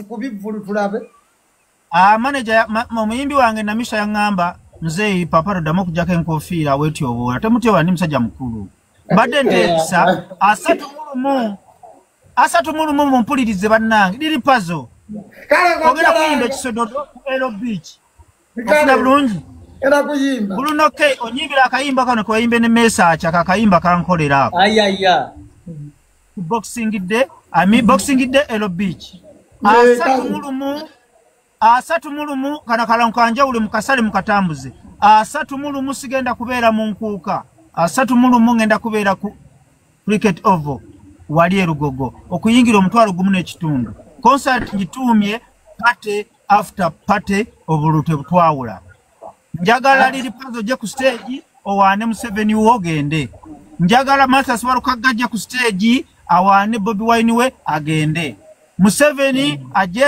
kubivulu tulabe. Manager muyimbi wange namisha yangamba mzee paparo damo kujaka enkofiira weti obora temutyo ni musajja mukulu badde ndesa asatu mulumu mumpulirize bannange liri puzzle kale ogera kuyimba kisododo ero beach ofuna bulungi era kuyimba buluno ke onyimbira akayimba kano kwayimbe ne message akayimba kankolera ayaya boxing day ero beach asatu mulumu kana kalankanja ule mukasale mukatambuze asatu mulumu sigenda kubeera mu nkuuka asatu mulumu ngenda kubeera ku cricket oval wali erugogo okuyingira omutwalo gumu n'ekitundu concert gitumye party after party obulute butwawula njagala liri puzzle je ku stage owane Museveni wogende njagala Martha Sibaruka gajja ku stage awane Bobi Wine we agende Museveni aje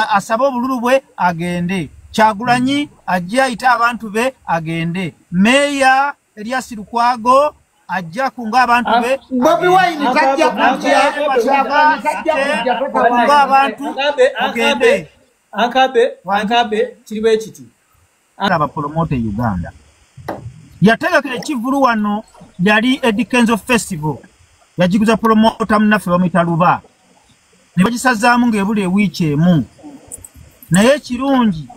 asaba obululu bwe agende Kyagulanyi aje ayita abantu be agende Meya Elias Lukwago ajja kunga abantu be Bobi Wine tajja kujja kunga abantu agende Ankabe kiriwe kiti aba promote Uganda yategekera kivulu wano yali Eddie Kenzo Festival yajiguza promoter mnafe bamita Luba ne bagisazaamu ng'ebula ewiiki emu naye kirungi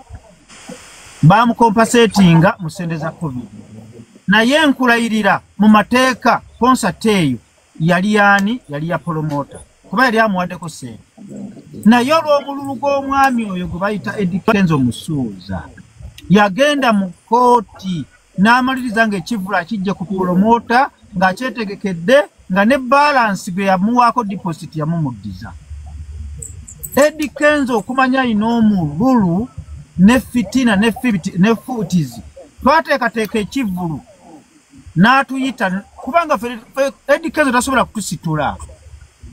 bamukompensatinga mu ssente za covid naye nkulayirira mu mateeka concert eyo yali ya promoter kuba yali amuwaddeko ssente naye olw'omululu gw'omwami oyo gwe bayita Eddie Kenzo Musuuza yagenda mu kooti n'amaliriza ng'ekivulu akijja ku promoter ng'akyetegekedde nga ne balance gwe yamuwaako deposit yamumuddiza Eddie Kenzo okumanya inomululu ne fitina ne footies twateekateeka ekivulu n'atuyita kubanga Eddie Kenzo tasobola kutusitula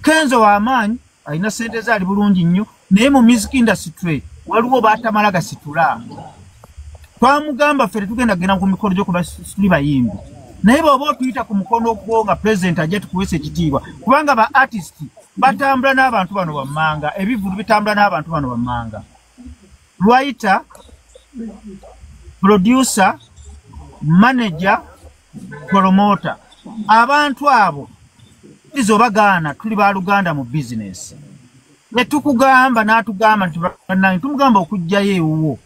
Kenzo w'amaanyi alina ssente zaali bulungi nnyo naye mu music industry waliwo baatamala gasitula twamugamba ffe tetugenda kugenda ku mikono gy'okuba tuli bayimbi naye bw'oba otuyita ku mukono gwo nga president ajja tukuweesa ekitiibwa kubanga ba artist batambula n'abantu bano bammanga ebivulu bitambula n'abantu bano bammanga writer producer manager promoter abantu abo izo bagana tuli ba Luganda mu business ne tukugamba n'atugamba nti bannange tumugamba okujjayo ewuwo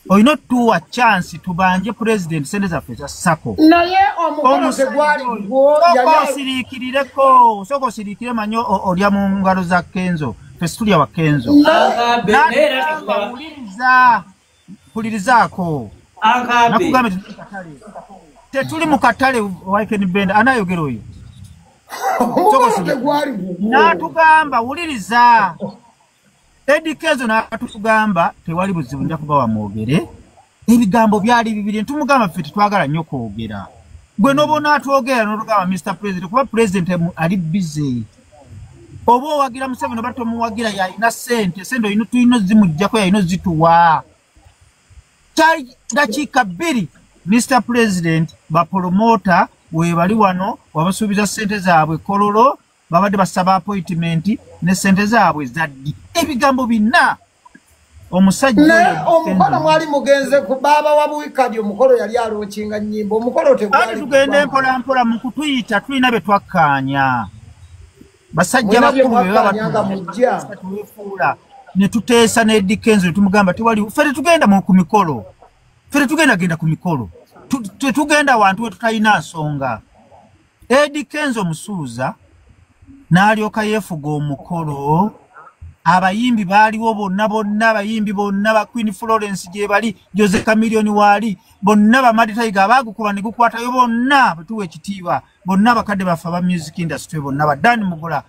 oyina tuwa chance tubanje president sente zaffe za sako naye omukolo gwali gwo sirikireko soko sirikire manyo olya mu ngalo za Kenzo festulia wa Kenzo kulirizaako nakugamba tetuli mu katale Weekend Band anayogera oyo natugamba wuliriza Eddie Kenzo natugamba tewali buzibu nja kuba wamwogere ebigambo byali bibiri ntumugamba ffe twagala nnyo kwogera gwe nobona atwogera n'olugamba Mr. President kuba president ali busy oba owagira Museveni oba tomuwagira yalina ssente oyina tulina zimuggyako yalina zituwa kyali dakiika bbiri Mr. President bapromota webali wano wabasuubiza ssente zaabwe kololo babadde basaba appointment ne ssente zaabwe zaddi ebigambo bina omusajja omukono mwali mugenze ku baba wabuwikadi omukolo yali alookinga nnyimbo omukolo tegwali tugende mpola mu kutuyita tulina bye twakkaanya basajja bakulu bebabatwefuula ne tuteesa ne Eddie Kenzo tumugamba tewali ffe tetugenda ku mikolo ffe tetugenda ku mikolo tetugenda wantu we tutalina nsonga Eddie Kenzo Musuuza n'alyoka yeefuga omukolo abayimbi baaliwo bonna abayimbi bonna ba Queen Florence gye bali Jose Chameleone waali bonna ba Mad Tiger abaagukuba ne gukwatayo bonna betuwa ekitiibwa bonna abakadde baffe aba music industry bonna ba Dan Mugula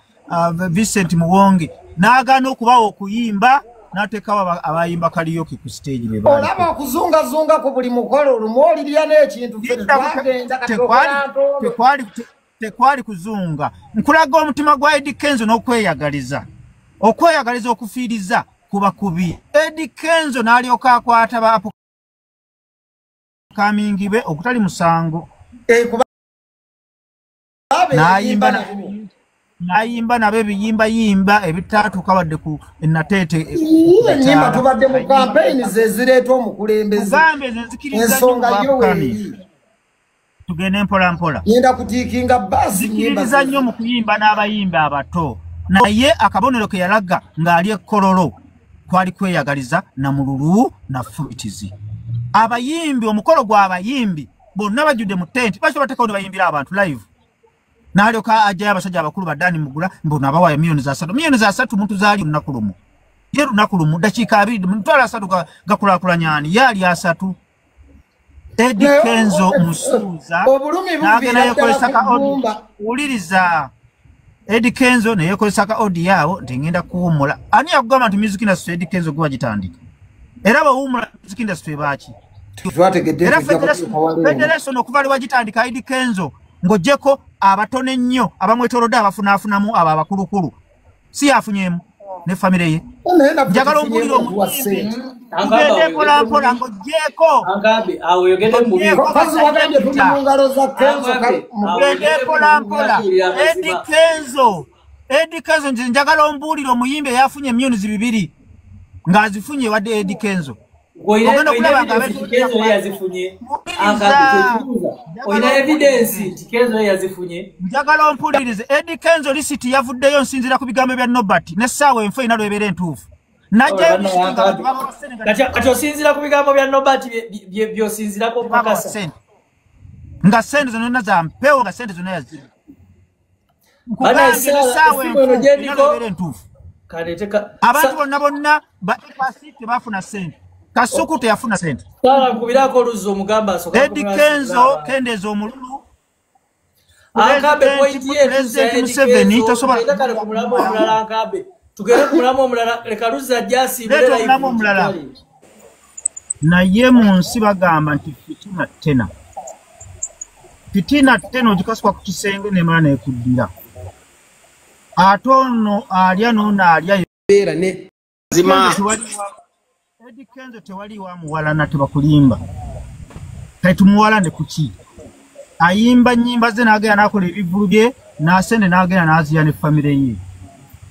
Vincent Muwonge n'agaana okubawa okuyimba n'ateekawo abayimba karaoke ku stage be baali olaba okuzungazunga ku buli mukolo olumwolirya n'ekintu tekwali kuzunga nkulaga omutima gwa Eddie Kenzo n'okweyagaliza okufiiriza kuba kubi Eddie Kenzo n'alyoka akwata ba kamingi be okutali musango nayimba nabe biyimba ebitatuuka wadde ku Natete ennyimba tubadde mu kampeyini ze zireeta omukulembeze kugambe zenzikiriza ensonga yo weeri tugende mpola yenda kutiikinga basi zikiriza nnyo mu kuyimba n'abayimba abato naye akabonero ke yalaga ng'ali ekkololo kwali kweyagaliza na mululu na Fruitizi abayimbi omukolo gw'abayimbi bonna bajjudde mu tenti bakyo bateekawo ne bayimbira abantu live n'alyoka ajjayo abasajja abakulu baddaani mugula mbona abawayo miliyoni za 3 muntu zaali lunaku lumu ye lunaku lumu dakiika 2 mitwalo 3 gakulaakulanyani yaali 3 Eddie Kenzo Musuuza n'agenda yekozesa ka odi wuliriza Eddie Kenzo ne yekozesa ka odi yaawo nti ngenda kuwummula ani yakugamba nti music industry Eddie Kenzo gwe wagitandika era bawummula music industry baaki era federation okuva lwe wagitandika Eddie Kenzo ng'oggyeko abatono ennyo abamwetoolodde abafunaafunamu abo abakulukulu si yafunyeemu ne famire ye njagala ompulira omuyimbi tugende mpolampola ng'oggyeko tugende mpolampola Eddie Kenzo nze njagala ombuulira omuyimbi eyafunye miliyoni 2 ng'azifunye ewadde Eddie Kenzo ogenda okulaba njagala ompulirize Eddie Kenzo lisiti yavuddeyo nsinzira ku bigambo bya Nobert n'essaawa enfo ina lwebera entuufu najjayo kati osinzira ku bigambo bya Nobert by'osinzirako pakasa nga sente zonna za mpewo nga sente zonna yazira abantu bonna bapasite bafuna sente Kasuku teyafuna sente sala nkubirako oluzo omugamba soka Eddie Kenzo kendeza omululu akabe point ye Museveni tasobola kumulamo omulala akabe tugere kumulamo omulala leka luza jasi mbele kumulamo omulala naye mu nsi bagamba nti fitina tena ogikaswa ku kisenge ne maana ekuddira atono alya nona alya era ne zima Eddie Kenzo tewali wa muwala na tebakulimba kati muwala kuki ayimba nyimba ze nagenda nakola ebivulu bye nasende nagenda naziya ne family ye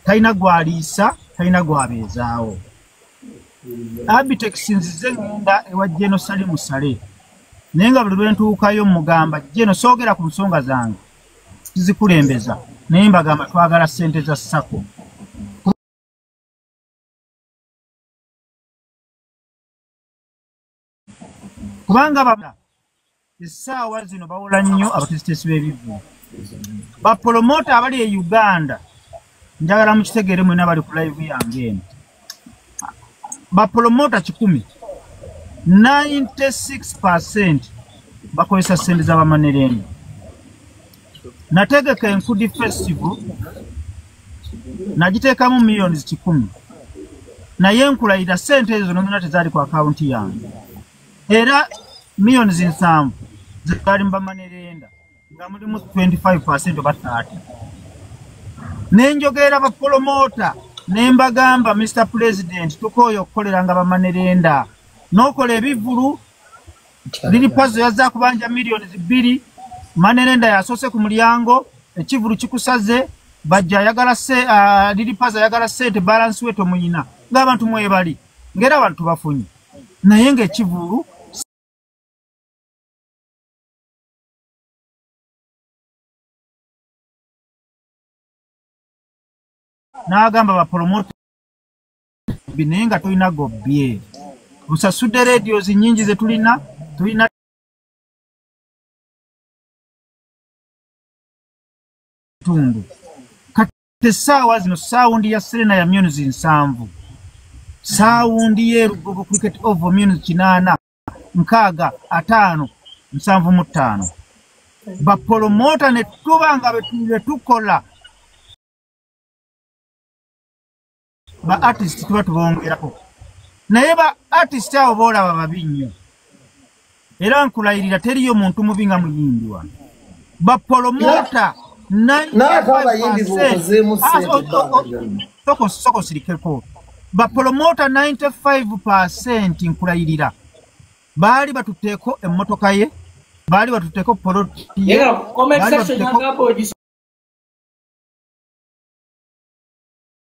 talina gwaliisa talina gwabeezaawo Abitex sinzize ngenda ewa Jeno Sali Musale nenga buli lwentuukayo mugamba Jeno soogera ku nsonga zange zikulembeza naye mbagamba twagala ssente za sako kubanga baba essaawa zino bawola nnyo abatesitesi b'ebivvu bapromota abali e Uganda njagala mukitegeere mwena bali ku live yange eno bapromota 100 96% bakozesa ssente z'abamanereni nategeka enkudi festival nagiteekamu miliyoni 10 naye nkulayira ssente ezo zonna tezaali ku akawunti yange era miliyoni 7 zali mbamanerenda nga mulimu 25% oba 30 nenjogera bapromota nembagamba Mr. President tukoyo okukoleranga bamanerenda nokola ebivulu liri pazo yazza kubanja miliyoni 2 manerenda yasose ku mulyango ekivulu kikusaze bajja yagala liri pazo yagala sente balance weto muyina ng'abantu mwebali ngera abantu bafunye naye ng'ekivulu n'agamba bapromota binenga tulina gobye busasudde radios nyingi ze tulina tundu kati essaawa zino saawundi ya Serena ya miliyoni 7 saawundi y'erugogo cricket over miliyoni 8 nkaaga 5 75 bapromota ne tuba nga betukola ba artist tuba tubongerako naye ba artist abo boolaba babi nnyo era nkulayirira teriyo muntu mubi nga muyimbi wa bapromota 95% soko sirikeko bapromota 95% nkulayirira baali batuteeko emmotoka ye baali batuteeko poloti ye